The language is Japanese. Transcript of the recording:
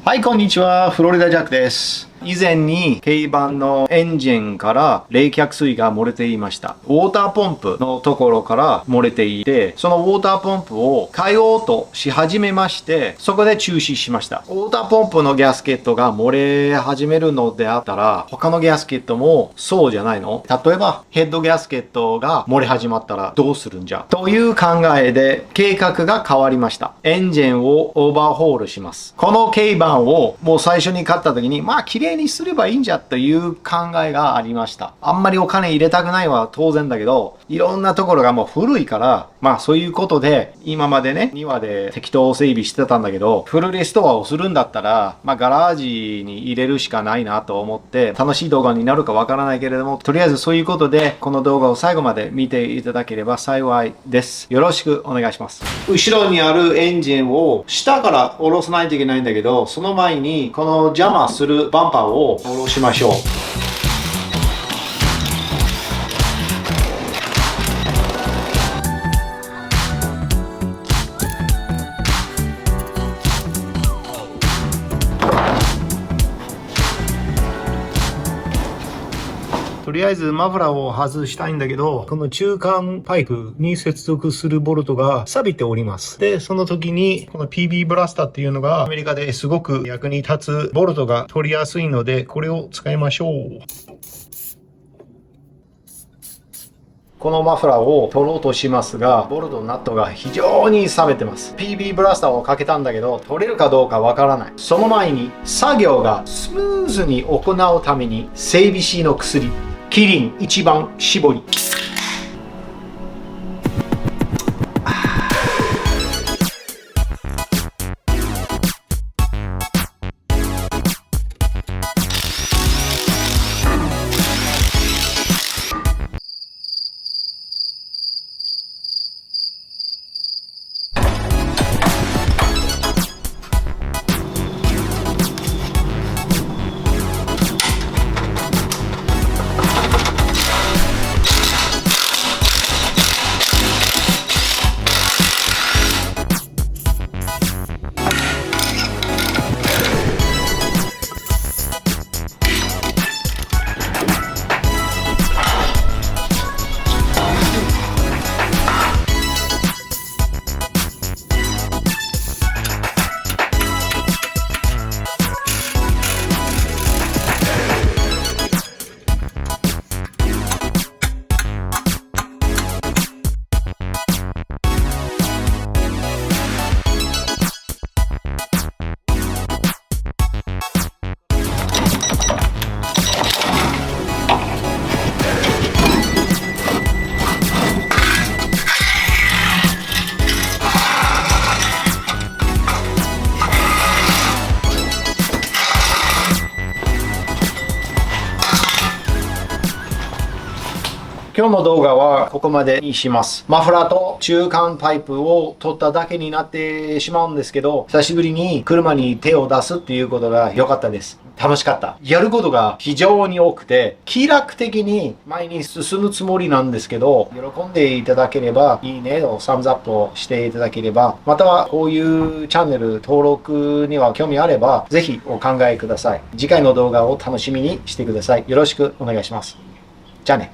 はい、こんにちは。フロリダジャックです。以前に軽バンのエンジンから冷却水が漏れていました。ウォーターポンプのところから漏れていて、そのウォーターポンプを変えようとし始めまして、そこで中止しました。ウォーターポンプのギャスケットが漏れ始めるのであったら、他のギャスケットもそうじゃないの？例えば、ヘッドギャスケットが漏れ始まったらどうするんじゃという考えで計画が変わりました。エンジンをオーバーホールします。この軽バンをもう最初に買った時に、綺麗にすればいいんじゃという考えがありました。あんまりお金入れたくないは当然だけど、いろんなところがもう古いから、そういうことで、今までね、庭で適当整備してたんだけど、フルリストアをするんだったら、ガラージに入れるしかないなと思って、楽しい動画になるかわからないけれども、とりあえずそういうことで、この動画を最後まで見ていただければ幸いです。よろしくお願いします。後ろにあるエンジンを下から下ろさないといけないんだけど、その前にこの邪魔するバンパーを下ろしましょう。とりあえずマフラーを外したいんだけど、この中間パイプに接続するボルトが錆びております。で、その時にこの PB ブラスターっていうのがアメリカですごく役に立つボルトが取りやすいので、これを使いましょう。このマフラーを取ろうとしますが、ボルトのナットが非常に錆びてます。PB ブラスターをかけたんだけど、取れるかどうかわからない。その前に作業がスムーズに行うために整備士の薬、キリン一番搾り。今日の動画はここまでにします。マフラーと中間パイプを取っただけになってしまうんですけど、久しぶりに車に手を出すっていうことが良かったです。楽しかった。やることが非常に多くて、気楽的に前に進むつもりなんですけど、喜んでいただければ、いいねをサムズアップをしていただければ、またはこういうチャンネル登録には興味あれば、ぜひお考えください。次回の動画を楽しみにしてください。よろしくお願いします。じゃあね。